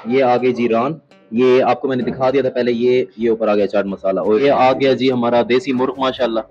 ये आ गई जी रान। ये आपको मैंने दिखा दिया था पहले। ये ऊपर आ गया चाट मसाला, और ये आ गया जी हमारा देसी मुर्ग माशाल्लाह।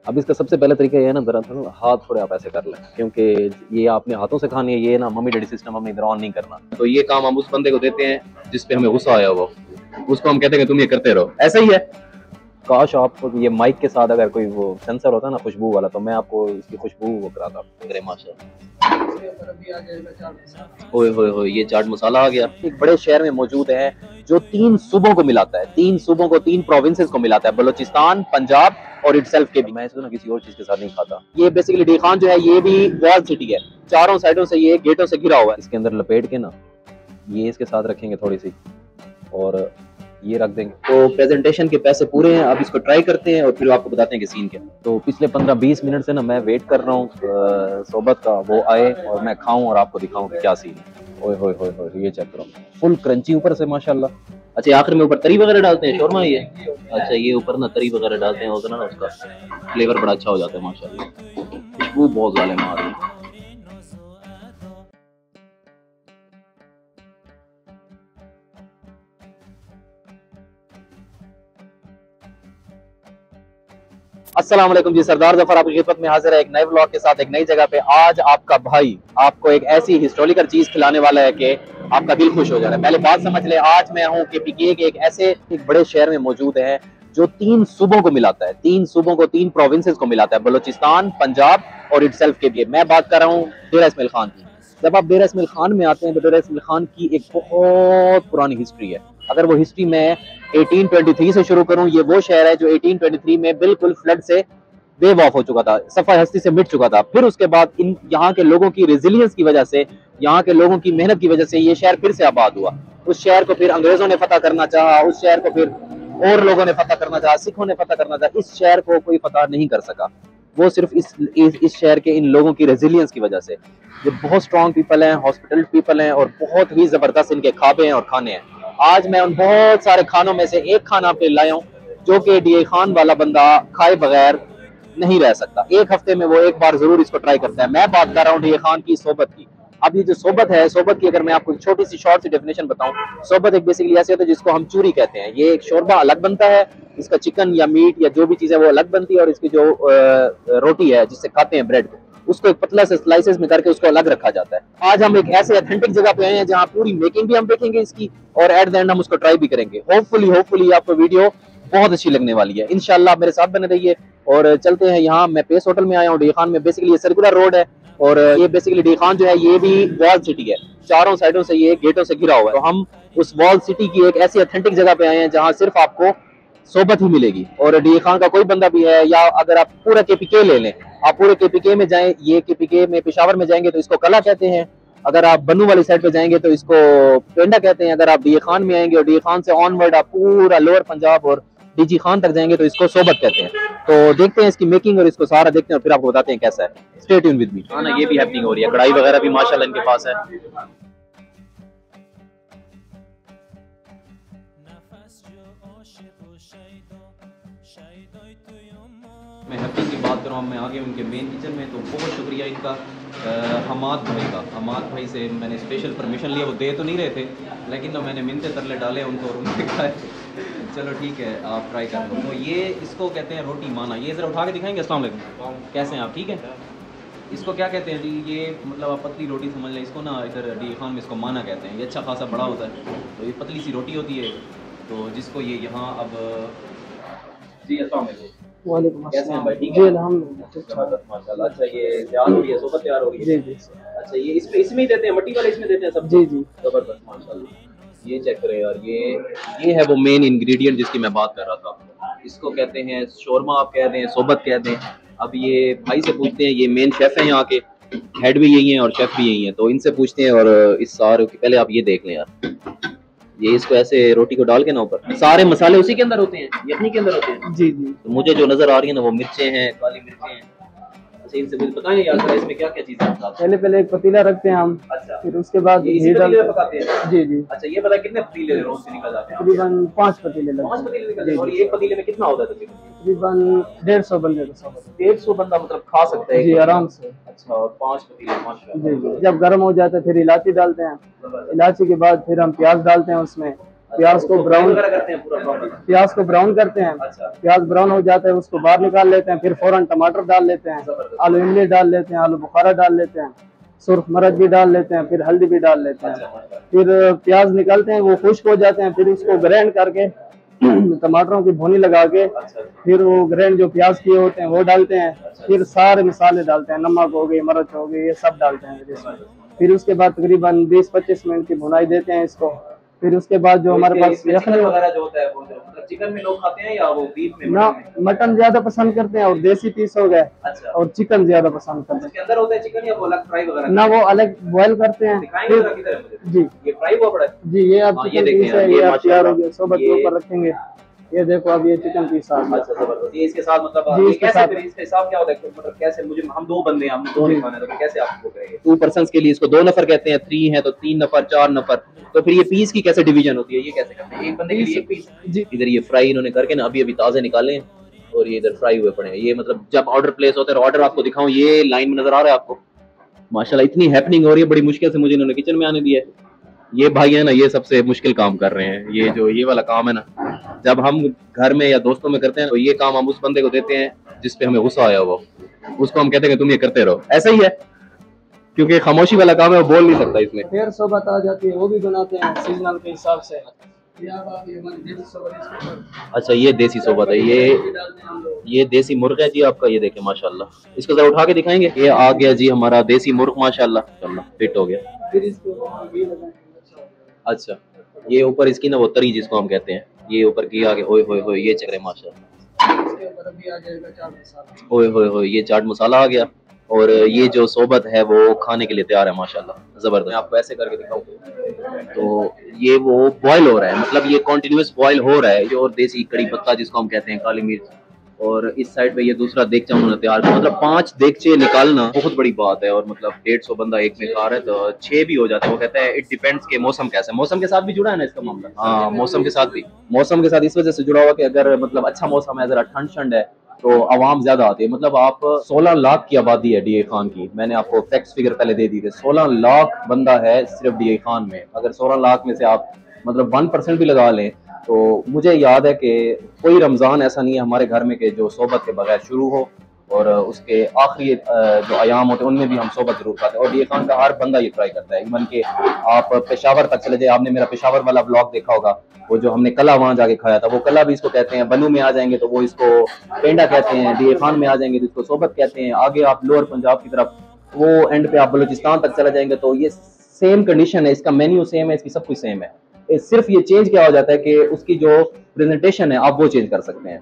अब इसका सबसे पहले तरीका ये है ना, जरा हाथ थोड़े आप ऐसे कर लें, क्योंकि ये आपने हाथों से खानी है। ये ना मम्मी डैडी सिस्टम हमने इधर ऑन नहीं करना। तो ये काम हम उस बंदे को देते हैं जिसपे हमें गुस्सा आया हो, उसको हम कहते हैं कि तुम ये करते रहो। ऐसा ही है। काश आपको ये माइक के साथ अगर कोई वो सेंसर होता ना खुशबू वाला, तो मैं आपको इसकी खुशबू वो कराता। अरे माशाल्लाह, ओए होए होए, ये चाट मसाला आ गया। एक बड़े शहर में मौजूद है जो 3 सूबों को मिलाता है, 3 सूबों को, 3 प्रोविंसेस को मिलाता है, बलोचिस्तान, पंजाब और इटसेल्फ के भी। मैं इसको ना किसी और चीज के साथ नहीं खाता। ये बेसिकली डी खान जो है ये भी वॉल सिटी है, चारों साइडों से ये गेटों से घिरा हुआ है। इसके अंदर लपेट के ना ये इसके साथ रखेंगे थोड़ी सी, और ये रख देंगे। तो प्रेजेंटेशन के पैसे पूरे हैं। अब इसको ट्राई करते हैं और फिर आपको बताते हैं कि सीन क्या। तो पिछले 15-20 मिनट से ना मैं वेट कर रहा हूँ सोबत का, वो आए और मैं खाऊं और आपको दिखाऊं कि क्या सीन है। ओए होए होए होए, ये चेक करो, फुल क्रंची ऊपर से माशाल्लाह। अच्छा, आखिर में ऊपर तरी वगैरह डालते हैं शोरमा ये? अच्छा, ये ऊपर ना तरी वगैरह डालते हैं, उसका ना उसका फ्लेवर बड़ा अच्छा हो जाता है माशाल्लाह। खुशबू बहुत ज़ालिम आ रही है। अस्सलाम वालेकुम जी, सरदार जफर आपकी खिदमत में हाजिर है एक नए व्लॉग के साथ, एक नई जगह पे। आज आपका भाई आपको एक ऐसी हिस्टोरिकल चीज खिलाने वाला है कि आपका दिल खुश हो जा रहा है। पहले बात समझ ले, आज मैं हूँ केपीके के एक ऐसे एक बड़े शहर में मौजूद है जो 3 सूबों को मिलाता है, 3 सूबों को, 3 प्रोविंसेस को मिलाता है, बलोचिस्तान, पंजाब और इटसेल्फ के भी। मैं बात कर रहा हूँ डेरा इस्माइल खान की। जब आप डेरा इस्माइल खान में आते हैं तो डेरा इस्माइल खान की एक बहुत पुरानी हिस्ट्री है। अगर वो हिस्ट्री मैं 1823 से शुरू करूं, ये वो शहर है जो 1823 में बिल्कुल फ्लड से वेव ऑफ हो चुका था, सफाई हस्ती से मिट चुका था। फिर उसके बाद इन यहाँ के लोगों की रेजिलियंस की वजह से, यहाँ के लोगों की मेहनत की वजह से ये शहर फिर से आबाद हुआ। उस शहर को फिर अंग्रेजों ने फतह करना चाहा, उस शहर को फिर और लोगों ने फतह करना चाहा, सिखों ने फतह करना चाहा। इस शहर को कोई फतह नहीं कर सका, वो सिर्फ इस शहर के इन लोगों की रेजिलियंस की वजह से। ये बहुत स्ट्रॉन्ग पीपल हैं, हॉस्पिटल पीपल हैं, और बहुत ही जबरदस्त इनके खाबे हैं और खाने हैं। आज मैं उन बहुत सारे खानों में से एक खाना पे लाया हूँ जो कि डीए खान वाला बंदा खाए बगैर नहीं रह सकता। एक हफ्ते में वो एक बार जरूर इसको ट्राई करता है। मैं बात कर रहा हूँ डीए खान की सोबत की। अब ये जो सोबत है, सोबत की अगर मैं आपको एक छोटी सी शॉर्ट सी डेफिनेशन बताऊं, सोबत एक बेसिकली ऐसे होता है जिसको हम चूरी कहते हैं। ये एक शोरबा अलग बनता है, इसका चिकन या मीट या जो भी चीज़ है वो अलग बनती है, और इसकी जो रोटी है जिससे खाते हैं ब्रेड को, उसको एक पतला से स्लाइसेस में करके उसको अलग रखा जाता है। आज हम एक ऐसे ऑथेंटिक जगह पे आए हैं जहाँ पूरी मेकिंग भी हम देखेंगे इसकी, और एट द एंड हम उसको ट्राई भी करेंगे। होपफुली आपको वीडियो बहुत अच्छी लगने वाली है। इंशाल्लाह मेरे साथ बने रहिए। और चलते हैं, यहाँ मैं पेस होटल में आया हूँ डी खान में। बेसिकली ये सर्कुलर रोड है, और ये बेसिकली डी खान जो है ये भी वॉल सिटी है, चारों साइडों से ये गेटों से घिरा हुआ है। तो हम उस वॉल सिटी की एक ऐसी ऑथेंटिक जगह पे आए हैं जहाँ सिर्फ आपको सोबत ही मिलेगी। और डी खान का कोई बंदा भी है, या अगर आप पूरा केपीके ले लें, आप पूरे केपीके में जाएं, ये केपीके में पेशावर में जाएंगे तो इसको कला कहते हैं। अगर आप बन्नू वाली साइड पे जाएंगे तो इसको पेंडा कहते हैं। अगर आप डी खान में आएंगे और डी खान से ऑनवर्ड आप पूरा लोअर पंजाब और डीजी खान तक जाएंगे तो इसको सोबत कहते हैं। तो देखते हैं इसकी मेकिंग और इसको सारा देखते हैं, और फिर आपको बताते हैं कैसा है। Stay tune with me. हाँ ना, ये भी हैपनिंग हो रही है, कढ़ाई वगैरह भी माशाल्लाह इनके पास है। मैं हैप्पी की बात करूँ, मैं आगे उनके मेन किचन में, तो बहुत शुक्रिया इनका हमाद भाई का। हमाद भाई से मैंने स्पेशल परमिशन लिया, वो दे तो नहीं रहे थे, लेकिन तो मैंने मिनते तरले डाले उनको और उन्होंने कहा चलो ठीक है आप ट्राई कर लो। तो ये इसको कहते हैं रोटी माना। ये ज़रा उठा के दिखाएंगे? अस्सलाम वालेकुम, कैसे हैं आप? ठीक है। इसको क्या कहते हैं जी? ये मतलब आप पतली रोटी समझ लें इसको ना, इधर डी खान में इसको माना कहते हैं। ये अच्छा खासा बड़ा होता है, तो ये पतली सी रोटी होती है, तो जिसको ये यहाँ अब जी। अस्सलाम वालेकुम। वालेकुम कैसे हैं अस्सलाम। भाई? ठीक जी है, अल्हम्दुलिल्लाह। जबरदस्त माशाल्लाह। अच्छा, ये तैयार हो रही है, सोबत तैयार हो रही जी है? जी अच्छा, ये इसमें ही देते हैं, मट्टी वाले इसमें देते हैं सब? जी जी। जबरदस्त माशाल्लाह। ये चेक करें यार, ये है वो मेन इंग्रेडिएंट जिसकी मैं बात कर रहा था। इसको कहते हैं शोरमा, आप कह दें, सोबत कह दें। अब ये भाई से पूछते हैं, ये मेन शेफ हैं यहाँ के, हेड भी यही हैं और शेफ भी यही हैं, तो इनसे पूछते हैं। और इस सारे पहले आप ये देख लें यार, ये इसको ऐसे रोटी को डाल के ना ऊपर, सारे मसाले उसी के अंदर होते हैं, यखनी के अंदर होते हैं। जी जी। तो मुझे जो नजर आ रही है ना वो मिर्चें हैं, काली मिर्चें हैं। अच्छा, अच्छा, इनसे मुझे बताएं यार जरा इसमें क्या क्या चीजें हैं? पहले एक पतीला रखते हैं हम। अच्छा, फिर उसके बाद इसी घी पतीले डालते में पकाते हैं? जी जी। अच्छा, ये पता कितने पतीले रोज से निकल जाते हैं? तकरीबन 5 पतीले लगते 5 हैं। पतीले निकलते हैं। और एक पतीले में कितना होता है तकरीबन? तकरीबन 150 बंदे का 150 बंदा मतलब खा सकता है जी आराम से। अच्छा, और 5 पतीले माशाल्लाह। जी जी। जब गर्म हो जाता है फिर इलायची डालते हैं। इलायची के बाद फिर हम प्याज डालते हैं उसमें। प्याज को ब्राउन करते हैं पूरा प्रॉपर? प्याज को ब्राउन करते हैं। अच्छा, प्याज ब्राउन हो जाता है उसको बाहर निकाल लेते हैं। फिर फौरन टमाटर डाल लेते हैं, आलू इमली डाल लेते हैं, आलू बुखारा डाल लेते हैं, सुर्ख मिर्च भी डाल लेते हैं, फिर हल्दी भी डाल लेते हैं। फिर प्याज निकालते हैं, वो खुश्क हो जाते हैं, फिर उसको ग्राइंड करके टमाटरों की भुनी लगा के फिर वो ग्राइंड जो प्याज किए होते हैं वो डालते हैं। फिर सारे मसाले डालते हैं, नमक हो गई, मिर्च हो गई, ये सब डालते हैं इसमें। फिर उसके बाद तकरीबन 20-25 मिनट की भुनाई देते हैं इसको। फिर उसके बाद जो हमारे पास यखनी वगैरह जो होता है वो जो मतलब चिकन में लोग खाते हैं या वो बीफ में? ना, मटन ज्यादा पसंद करते हैं और देसी पीस हो गए। अच्छा, और चिकन ज्यादा पसंद करते हैं। उसके अंदर होता है चिकन या वो अलग फ्राई वगैरह? ना, वो अलग बॉयल करते हैं। जी, ये फ्राई हुआ पड़ा है जी। ये आप चिकन पीस है, ये आप तैयार हो गया, सोबत के ऊपर रखेंगे। ये देखो अब ये चिकन पीस आ गया। अच्छा, जबरदस्त। ये इसके साथ मतलब जी, ये इसके कैसे साथ फिर इसका हिसाब क्या होता है? मतलब कैसे मुझे हम 2 बंदे हैं, हमने 2 नहीं खाना है तो कैसे आप वो करेंगे? 2 पर्संस के लिए इसको 2 नफर कहते हैं, 3 है तो 3 नफर, 4 नफर। तो फिर ये पीस की कैसे डिवीजन होती है? ये कैसे करते हैं? एक बंदे के लिए एक पीस? जी। इधर ये फ्राई इन्होंने करके ना अभी ताजे निकाले हैं और ये इधर फ्राई हुए पड़े हैं। ये मतलब जब ऑर्डर प्लेस होता है, ऑर्डर आपको दिखाऊं, ये लाइन में नजर आ रहा है आपको? माशाल्लाह इतनी हैपनिंग हो रही है, बड़ी मुश्किल से मुझे इन्होंने किचन में आने दिया है। ये भाई है ना, ये सबसे मुश्किल काम कर रहे हैं। ये जो ये वाला काम है ना, जब हम घर में या दोस्तों में करते हैं तो ये काम हम उस बंदे को देते हैं जिस पे हमें गुस्सा आया हुआ, उसको हम कहते हैं कि तुम ये करते रहो। ऐसा ही है, क्योंकि खामोशी वाला काम है, वो बोल नहीं सकता इसमें। फिर सोबत आ जाती है, वो भी बनाते हैं सीजनल के हिसाब से। अच्छा, ये देसी सोबत है, ये देसी मुर्ग है जी आपका। ये देखें माशाल्लाह, इसको जरा उठा के दिखाएंगे। ये आ गया जी हमारा देसी मुर्ग माशाल्लाह, फिट हो गया। फिर इसको अच्छा, ये ऊपर इसकी ना वो तरी जिसको हम कहते हैं, ये ऊपर की आगे, ओए होए होए, ये चक्रे माशाल्लाह, ओए होए होए, ये चाट मसाला आ गया। और ये जो सोबत है वो खाने के लिए तैयार है माशाल्लाह, जबरदस्त। मैं आपको ऐसे करके दिखाऊं तो ये वो बॉयल हो रहा है, मतलब ये कॉन्टिन्यूस बॉयल हो रहा है। और देसी कड़ी पत्ता जिसको हम कहते हैं, काली मिर्च, और इस साइड पे ये दूसरा देगचा उन्होंने तैयार किया। मतलब 5 देगचे निकालना बहुत बड़ी बात है। और मतलब 150 बंदा एक में खा रहा है तो 6 भी हो जाता है। वो कहता है इट डिपेंड्स के मौसम कैसा है। मौसम के साथ भी जुड़ा है ना इसका मामला? हाँ, मौसम के साथ भी। मौसम के साथ इस वजह से जुड़ा हुआ कि अगर मतलब अच्छा मौसम है, जरा ठंड ठंड है तो आवाम ज्यादा आती है। मतलब आप 16 लाख की आबादी है डीए खान की। मैंने आपको फैक्ट्स फिगर पहले दे दी थी, 16 लाख बंदा है सिर्फ डीए खान में। अगर 16 लाख में से आप मतलब 1% भी लगा लें तो मुझे याद है कि कोई रमज़ान ऐसा नहीं है हमारे घर में कि जो सोबत के बगैर शुरू हो। और उसके आखिरी जो अयाम होते हैं उनमें भी हम सोबत जरूर खाते हैं। और डीए खान का हर बंदा ये ट्राई करता है। इवन के आप पेशावर तक चले जाए, आपने मेरा पेशावर वाला ब्लॉग देखा होगा, वो जो हमने कला वहाँ जाके खाया था, वो कला भी इसको कहते हैं। बनू में आ जाएंगे तो वो इसको पेंडा कहते हैं, डीए खान में आ जाएंगे तो इसको सोबत कहते हैं। आगे आप लोअर पंजाब की तरफ, वो एंड पे आप बलूचिस्तान तक चले जाएंगे तो ये सेम कंडीशन है, इसका मेन्यू सेम है, इसकी सब कुछ सेम है। सिर्फ ये चेंज क्या हो जाता है कि उसकी जो प्रेजेंटेशन है आप वो चेंज कर सकते हैं।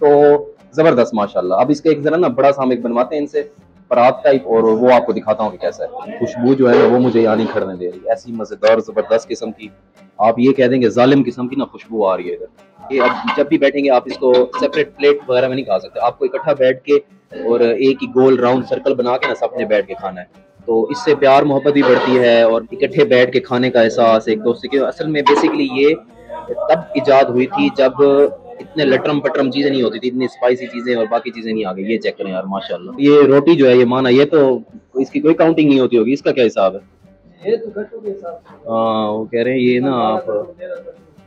तो जबरदस्त माशाल्लाह। अब इसके एक जरा ना बड़ा सा हम एक बनवाते हैं इनसे, परात टाइप, और वो आपको दिखाता हूँ कि कैसा है। खुशबू जो है ना वो मुझे यहाँ नहीं खड़ने दे रही, ऐसी मजेदार जबरदस्त किस्म की, आप ये कह देंगे जालिम किस्म की ना खुशबू आ रही है इधर। ये अब जब भी बैठेंगे आप इसको सेपरेट प्लेट वगैरह में नहीं खा सकते, आपको इकट्ठा बैठ के और एक ही गोल राउंड सर्कल बना के ना सबने बैठ के खाना है। तो इससे प्यार मोहब्बत भी बढ़ती है और इकट्ठे बैठ के खाने का एहसास एक दोस्ती के। असल में बेसिकली ये तब इजाद हुई थी जब इतने लटरम पटरम चीजें नहीं होती थी, इतनी स्पाइसी चीजें और बाकी चीजें नहीं आ गई। ये चेक करें यार माशाल्लाह, ये रोटी जो है ये माना, ये तो इसकी कोई काउंटिंग नहीं होती होगी, इसका क्या हिसाब है? ये तो गट्टू के हिसाब से। हाँ, वो कह रहे हैं ये ना आप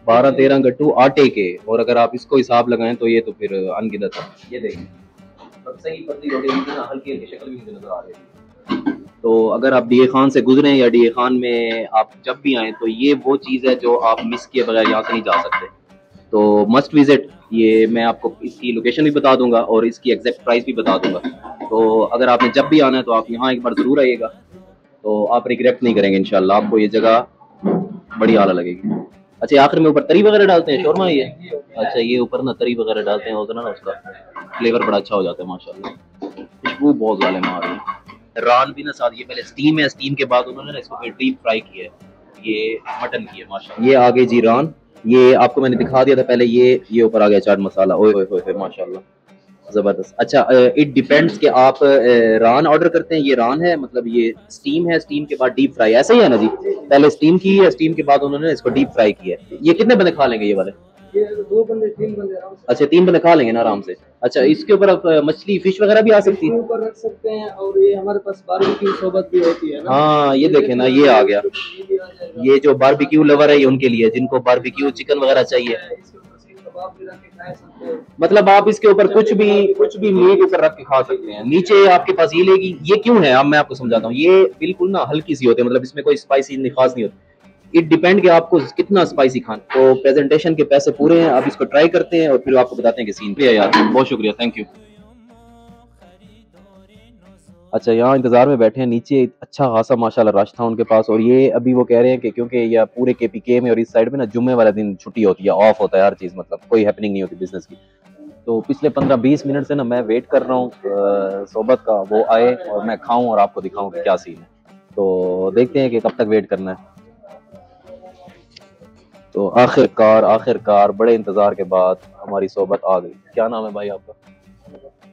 12-13 गट्टू आटे के, और अगर आप इसको हिसाब लगाएं तो ये तो फिर अनगिनत है। ये देखिए सही पतली रोटी ना, हल्की हल्की शक्ल भी मुझे नजर आ रही है। तो अगर आप डीए खान से गुजरे या डीए खान में आप जब भी आए तो ये वो चीज़ है जो आप मिस किए बगैर यहाँ से नहीं जा सकते। तो मस्ट विजिट, ये मैं आपको इसकी लोकेशन भी बता दूंगा और इसकी एग्जैक्ट प्राइस भी बता दूंगा। तो अगर आपने जब भी आना है तो आप यहाँ एक बार ज़रूर आइएगा, तो आप रिग्रेट नहीं करेंगे इंशाल्लाह। आपको ये जगह बड़ी आला लगेगी। अच्छा, आखिर में ऊपर तरी वगैरह डालते हैं शोरमा ये? अच्छा, ये ऊपर ना तरी वगैरह डालते हैं, होता ना उसका फ्लेवर बड़ा अच्छा हो जाता है माशाल्लाह। खुशबू बहुत ज़ालिम आ रही है। रान भी ना साथ, ये पहले स्टीम है, स्टीम के बाद उन्होंने ना इसको फिर डीप फ्राई किया है। ये मटन की है माशाल्लाह। ये आगे जी रान, ये आपको मैंने दिखा दिया था पहले। ये ऊपर आ गया चाट मसाला, ओए ओए ओए माशाल्लाह। जबरदस्त। अच्छा, इट डिपेंड्स कि आप रान ऑर्डर करते हैं, ये रान है मतलब ये स्टीम है, स्टीम के बाद डीप फ्राई, ऐसा ही है ना जी? पहले स्टीम की है, स्टीम के बाद उन्होंने इसको डीप फ्राई किया है। ये कितने बंदे खा लेंगे ये वाले? ये 2 बंदे 3 बंदे आराम से। अच्छा, 3 बंदे खा लेंगे ना आराम से। अच्छा, इसके ऊपर आप मछली फिश वगैरह भी आ सकती इसके है? ऊपर रख सकते हैं, और ये हमारे पास बारबेक्यू सोबत भी होती है ना। हाँ, ये देखें ना, ये आ गया। ये भी आ जाएगा। ये जो बारबेक्यू लवर है ये उनके लिए, जिनको बारबेक्यू चिकन वगैरह चाहिए। इसके ऊपर सीख कबाब भी रख के खा सकते हैं। मतलब आप इसके ऊपर कुछ भी मीट ऊपर रख के खा सकते हैं। नीचे आपके पास ये लेगी, ये क्यों है अब मैं आपको समझाता हूँ। ये बिल्कुल ना हल्की सी होती है, मतलब इसमें कोई स्पाइसी खास नहीं होती। इट डिपेंड कि आपको कितना स्पाइसी खाना। तो प्रेजेंटेशन के पैसे पूरे हैं, आप इसको ट्राई करते हैं और फिर आपको बताते हैं कि सीन पे है। यार बहुत शुक्रिया, थैंक यू। अच्छा, यहाँ इंतजार में बैठे हैं नीचे, अच्छा खासा माशाल्लाह रश था उनके पास। और ये अभी वो कह रहे हैं कि क्योंकि यह पूरे केपीके में और इस साइड में ना जुम्मे वाला दिन छुट्टी होती है, ऑफ होता है हर चीज़, मतलब कोई हैपनिंग नहीं होती बिजनेस की। तो पिछले 15-20 मिनट से ना मैं वेट कर रहा हूँ सोबत का, वो आए और मैं खाऊं और आपको दिखाऊं कि क्या सीन है। तो देखते हैं कि कब तक वेट करना है। तो आखिरकार बड़े इंतजार के बाद हमारी सोबत आ गई। क्या नाम है भाई आपका?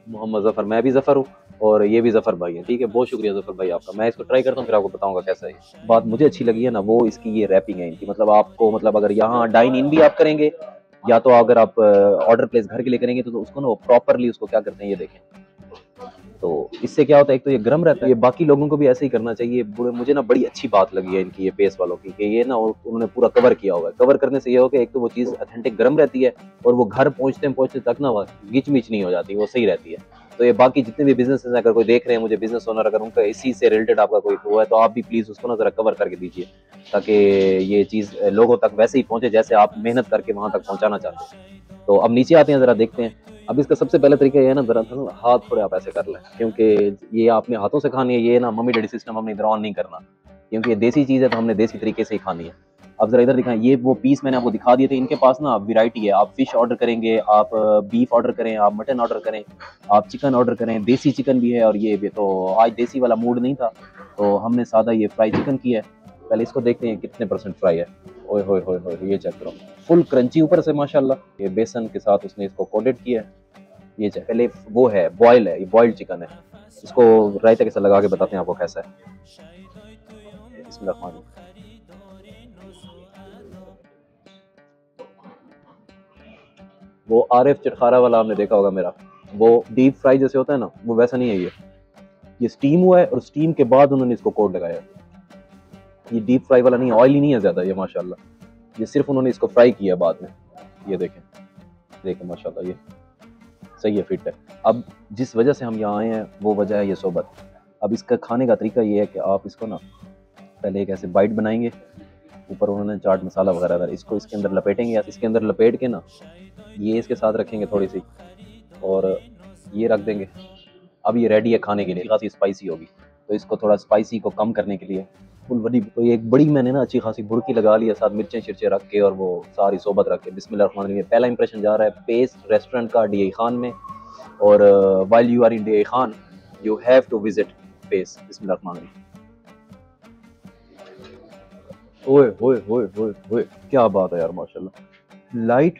मोहम्मद जफर। मैं भी जफर हूँ और ये भी जफर भाई है। ठीक है, बहुत शुक्रिया जफर भाई आपका। मैं इसको ट्राई करता हूँ फिर आपको बताऊंगा कैसा है। बात मुझे अच्छी लगी है ना वो इसकी ये रैपिंग है इनकी, मतलब आपको, मतलब अगर यहाँ डाइन इन भी आप करेंगे या तो अगर आप ऑर्डर प्लेस घर के लिए करेंगे तो उसको ना प्रॉपरली उसको क्या करते हैं ये देखें। तो इससे क्या होता है, एक तो ये गर्म रहता है, ये बाकी लोगों को भी ऐसे ही करना चाहिए। मुझे ना बड़ी अच्छी बात लगी है इनकी ये पेस वालों की, कि ये ना उन्होंने पूरा कवर किया हुआ है। कवर करने से ये हो कि एक तो वो चीज़ ऑथेंटिक गर्म रहती है और वो घर पहुंचते तक ना वो गिच मिच नहीं हो जाती, वो सही रहती है। तो ये बाकी जितने भी बिजनेस हैं, अगर कोई देख रहे हैं मुझे बिजनेस ओनर, अगर उनका इसी से रिलेटेड आपका कोई वो है तो आप भी प्लीज़ उसको ना ज़रा कवर करके दीजिए, ताकि ये चीज़ लोगों तक वैसे ही पहुंचे जैसे आप मेहनत करके वहां तक पहुंचाना चाहते हैं। तो अब नीचे आते हैं, ज़रा देखते हैं। अब इसका सबसे पहला तरीका ये है ना, ज़रा हाथ थोड़े आप ऐसे कर लें, क्योंकि ये आपने हाथों से खानी है। ये ना मम्मी डैडी सिस्टम हमने इधर ऑन नहीं करना, क्योंकि ये देसी चीज़ है तो हमने देसी तरीके से ही खानी है। अब ज़रा इधर दिखाएं, ये वो पीस मैंने आपको दिखा दिए थे। इनके पास ना वैरायटी है, आप फिश ऑर्डर करेंगे, आप बीफ ऑर्डर करें, आप मटन ऑर्डर करें, आप चिकन ऑर्डर करें, देसी चिकन भी है। और ये भी तो आज देसी वाला मूड नहीं था तो हमने सादा ये फ्राई चिकन किया है। पहले इसको देखते हैं कितने परसेंट फ्राई है। ओए होए होए होए, ये चेक करो, फुल क्रंची ऊपर से माशाल्लाह। ये बेसन के साथ उसने इसको कोटेड किया है। ये पहले वो है बॉयल है, ये बॉइल्ड चिकन है। इसको रायता के साथ लगा के बताते हैं आपको कैसा है। बिस्मिल्लाह। वो आरिफ चटखारा वाला आपने देखा होगा मेरा, वो डीप फ्राई जैसे होता है ना, वो वैसा नहीं है। ये स्टीम हुआ है और स्टीम के बाद उन्होंने इसको कोट लगाया है। ये डीप फ्राई वाला नहीं है, ऑयली नहीं है ज़्यादा ये माशाल्लाह। ये सिर्फ उन्होंने इसको फ्राई किया बाद में। ये देखें माशाल्लाह, ये सही है, फिट है। अब जिस वजह से हम यहाँ आए हैं वो वजह है ये सोबत। अब इसका खाने का तरीका ये है कि आप इसको ना पहले एक ऐसे बाइट बनाएंगे, ऊपर उन्होंने चाट मसाला वगैरह, इसको इसके अंदर लपेटेंगे, या इसके अंदर लपेट के ना ये इसके साथ रखेंगे थोड़ी सी, और ये रख देंगे। अब ये रेडी है खाने के लिए, खासी स्पाइसी होगी। तो इसको थोड़ा स्पाइसी को कम करने के लिए फुल बड़ी, तो ये एक बड़ी मैंने ना अच्छी खासी बुड़की लगा लिया, साथ मिर्चें शिरचे रख के और वो सारी सोबत रख के। बिस्मिल्लाह। पहला इंप्रेशन जा रहा है पेस रेस्टोरेंट का DI खान में, और while you are in DI Khan you have to visit Pace. बिस्मिल्लाह। ओए ओए ओए ओए ओए, क्या बात है यार माशाल्लाह। लाइट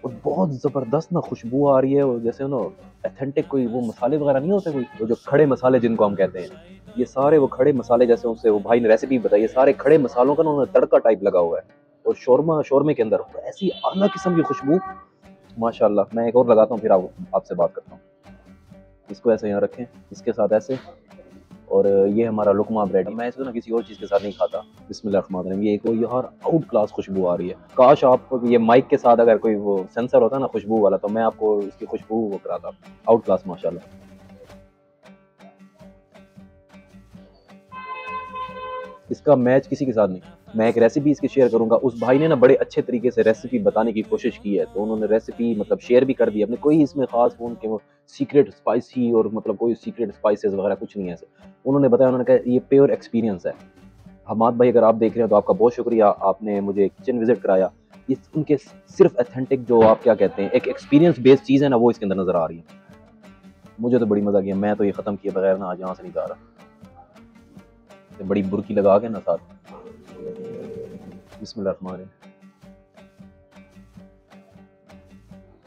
और बहुत ज़बरदस्त ना खुशबू आ रही है, और जैसे ना ऑथेंटिक कोई वो मसाले वगैरह नहीं होते, कोई वो जो खड़े मसाले जिनको हम कहते हैं, ये सारे वो खड़े मसाले जैसे उनसे वो भाई ने रेसिपी बताई है, सारे खड़े मसालों का ना उन्होंने तड़का टाइप लगा हुआ है। और शोरमे के अंदर ऐसी आला किस्म की खुशबू माशाल्लाह। मैं एक और लगाता हूँ फिर आपसे बात करता हूँ। इसको ऐसे यहाँ रखें, इसके साथ ऐसे, और ये हमारा लुकमा ब्रेड। मैं इसको ना किसी और चीज़ के साथ नहीं खाता। बिस्मिल्लाह। ये कोई यार आउट क्लास खुशबू आ रही है। काश आप ये माइक के साथ अगर कोई वो सेंसर होता ना खुशबू वाला, तो मैं आपको इसकी खुशबू वो कराता। आउट क्लास माशाल्लाह। इसका मैच किसी के साथ नहीं। मैं एक रेसिपी इसकी शेयर करूंगा। उस भाई ने ना बड़े अच्छे तरीके से रेसिपी बताने की कोशिश की है, तो उन्होंने रेसिपी मतलब शेयर भी कर दी अपने, कोई इसमें खास उनके वो सीक्रेट स्पाइसी और मतलब कोई सीक्रेट स्पाइसेस वगैरह कुछ नहीं है ऐसे। उन्होंने बताया, उन्होंने कहा ये प्योर एक्सपीरियंस है। हमाद भाई अगर आप देख रहे हैं तो आपका बहुत शुक्रिया, आपने मुझे किचन विजिट कराया। इस उनके सिर्फ ऑथेंटिक जो आप क्या कहते हैं एक एक्सपीरियंस बेस्ड चीज़ है ना, वो इसके अंदर नज़र आ रही है। मुझे तो बड़ी मज़ा किया। मैं तो ये ख़त्म किए बगैर ना आज यहाँ से नहीं जा रहा। बड़ी बुरकी लगा के ना साथ। बिस्मिल्लाह।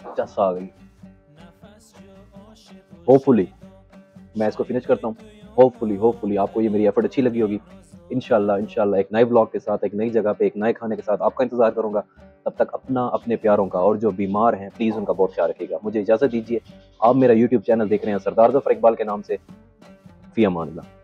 चस आ गई। होपफुली मैं इसको फिनिश करता हूँ। होपफुली आपको ये मेरी एफर्ट अच्छी लगी होगी। इंशाल्लाह एक नए ब्लॉग के साथ, एक नई जगह पे, एक नए खाने के साथ आपका इंतजार करूंगा। तब तक अपना, अपने प्यारों का और जो बीमार हैं प्लीज़ उनका बहुत ख्याल रखिएगा। मुझे इजाज़त दीजिए। आप मेरा यूट्यूब चैनल देख रहे हैं सरदार ज़फ़र इकबाल के नाम से। फ़ी अमान अल्लाह।